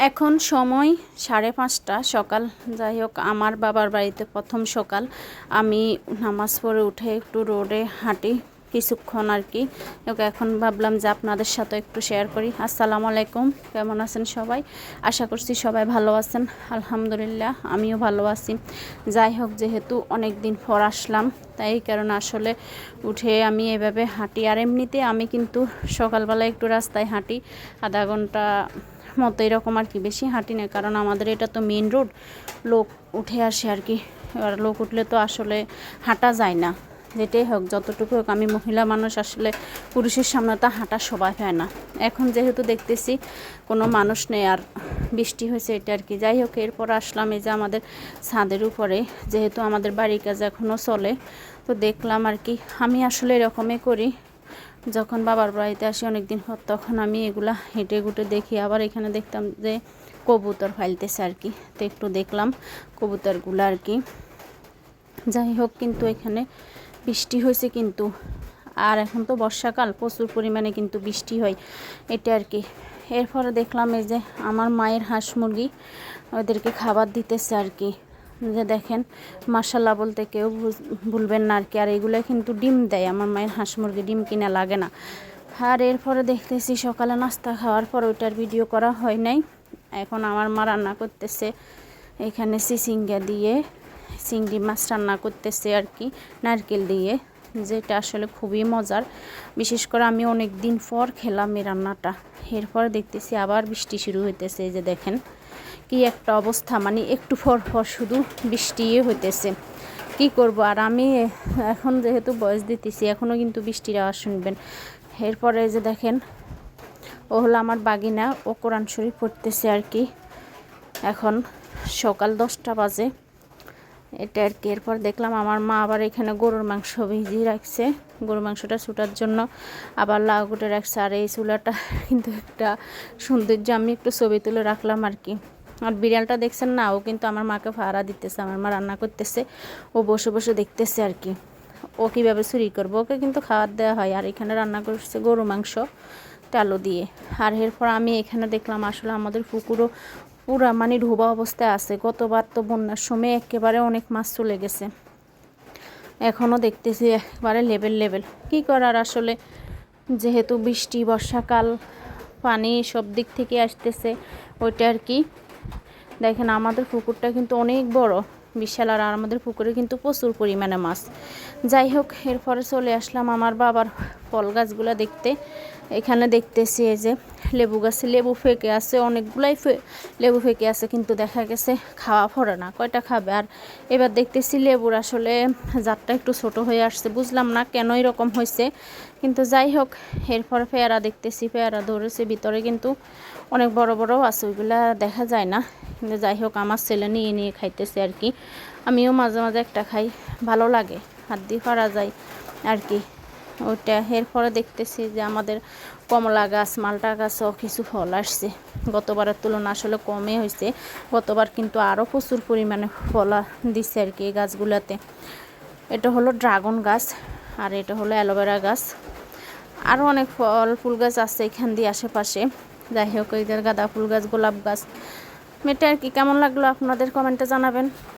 এখন সময় 5:30 সকাল। যাই হোক, আমার বাবার বাড়িতে প্রথম সকাল। আমি নামাজ পড়ে উঠে একটু রোডে হাঁটি কিছুক্ষণ আর কি। এখন ভাবলাম যে আপনাদের সাথে একটু শেয়ার করি। আসসালামু আলাইকুম, কেমন আছেন সবাই? আশা করছি সবাই ভালো আছেন। আলহামদুলিল্লাহ আমিও ভালো আছি। যাই হোক, যেহেতু অনেক দিন পর আসলাম, তাই কারণে আসলে উঠে আমি এভাবে হাঁটি। আর এমনিতে আমি কিন্তু সকালবেলা একটু রাস্তায় হাঁটি, আধা ঘন্টা মতো এরকম আর কি, বেশি হাঁটি না, কারণ আমাদের এটা তো মেন রোড, লোক উঠে আসে আর কি। এবার লোক উঠলে তো আসলে হাঁটা যায় না। যেটাই হোক, যতটুকু হোক, আমি মহিলা মানুষ, আসলে পুরুষের সামনে তো হাঁটা সবাই হয় না। এখন যেহেতু দেখতেছি কোনো মানুষ নেই আর বৃষ্টি হয়েছে, এটা আর কি। যাই হোক, এরপর আসলাম এই যে আমাদের ছাদের উপরে, যেহেতু আমাদের বাড়ির কাজ এখনও চলে, তো দেখলাম আর কি। আমি আসলে এরকমই করি, যখন বাবার বাড়িতে আসি অনেক দিন পর, তখন আমি এগুলা হেঁটে গুটে দেখি। আবার এখানে দেখতাম যে কবুতর ফাইলতেছে আর কি, তো একটু দেখলাম কবুতরগুলো আর কি। যাই হোক, কিন্তু এখানে বৃষ্টি হয়েছে কিন্তু, আর এখন তো বর্ষাকাল, প্রচুর পরিমাণে কিন্তু বৃষ্টি হয়, এটা আর কি। এরপরে দেখলাম এই যে আমার মায়ের হাঁস মুরগি, ওদেরকে খাবার দিতেছে আর কি। যে দেখেন, মাশাল্লাহ বলতে কেউ ভুলবেন না আর কি। আর এগুলো কিন্তু ডিম দেয়, আমার মায়ের হাঁস মুরগি, ডিম কিনা লাগে না। আর এরপরে দেখতেছি সকালে নাস্তা খাওয়ার পর ওইটার ভিডিও করা হয় নাই। এখন আমার মা রান্না করতেছে এখানে চিচিঙ্গা দিয়ে চিংড়ি মাছ রান্না করতেছে আর কি, নারকেল দিয়ে, যেটা আসলে খুবই মজার। বিশেষ করে আমি অনেক দিন পর খেলাম এই রান্নাটা। এরপর দেখতেছি আবার বৃষ্টি শুরু হইতেছে। এই যে দেখেন কি একটা অবস্থা, মানে একটু পর পর শুধু বৃষ্টি হইতেছে। কি করব আর, আমি এখন যেহেতু বয়স দিতেছি, এখনও কিন্তু বৃষ্টির আওয়াজ শুনবেন। এরপরে যে দেখেন, ও হলো আমার বাগিনা, ও কোরআন শরীফ পড়তেছে আর কি। এখন সকাল 10টা বাজে, এটা আর কি। এরপর দেখলাম আমার মা আবার এখানে গরুর মাংস ভিজিয়ে রাখছে, গরুর মাংসটা ছুটার জন্য আবার লাউ কুটে রাখছে। আর এই চুলাটা কিন্তু একটা সৌন্দর্য, আমি একটু ছবি তুলে রাখলাম আর কি। আর বিড়ালটা দেখছেন না, ও কিন্তু আমার মাকে ফাড়া দিতেছে, আমার মা রান্না করতেছে, ও বসে বসে দেখতেছে আর কি। ও কীভাবে চুরি করবো, ওকে কিন্তু খাবার দেওয়া হয়। আর এখানে রান্না করছে গরু মাংস আলু দিয়ে। আর এরপর আমি এখানে দেখলাম আসলে আমাদের পুকুরও পুরা মানে ডুবা অবস্থায় আছে। গতবার তো বন্যার সময় একেবারে অনেক মাছ চলে গেছে, এখনও দেখতেছি একেবারে লেভেল। কি করার আসলে, যেহেতু বৃষ্টি, বর্ষাকাল, পানি সব দিক থেকে আসতেছে, ওইটা আর কি। দেখেন আমাদের পুকুরটা কিন্তু অনেক বড়, বিশাল। আর আমাদের পুকুরে কিন্তু প্রচুর পরিমাণে মাছ। যাই হোক, এরপরে চলে আসলাম আমার বাবার ফল গাছগুলো দেখতে। এখানে দেখতেছি এই যে লেবু গাছে লেবু ফেঁকে আছে, অনেকগুলাই লেবু ফেঁকে আছে, কিন্তু দেখা গেছে খাওয়া পড়ে না, কয়টা খাবে। আর এবার দেখতেছি লেবুর আসলে জাতটা একটু ছোট হয়ে আসছে, বুঝলাম না কেন এরকম হয়েছে। কিন্তু যাই হোক, এরপর পেয়ারা দেখতেছি, পেয়ারা ধরেছে ভিতরে, কিন্তু অনেক বড় বড় আছে, ওইগুলা দেখা যায় না। কিন্তু যাই হোক, আমার ছেলে নিয়ে নিয়ে খাইতেছে আর কি। আমিও মাঝে মাঝে একটা খাই, ভালো লাগে, হাত দিয়ে পারা যায় আর কি ওইটা। এরপরে দেখতেছি যে আমাদের কমলা গাছ, মালটা গাছও কিছু ফল আসছে, গতবারের তুলনা আসলে কমে হয়েছে। গতবার কিন্তু আরও প্রচুর পরিমাণে ফল দিচ্ছে আর কি এই গাছগুলোতে। এটা হলো ড্রাগন গাছ, আর এটা হলো অ্যালোভেরা গাছ। আরও অনেক ফল ফুল গাছ আছে এখান দিয়ে আশেপাশে। যাই হোক, এই গাঁদা ফুল গাছ, গোলাপ গাছ, এটা আর কি। কেমন লাগলো আপনাদের কমেন্টে জানাবেন।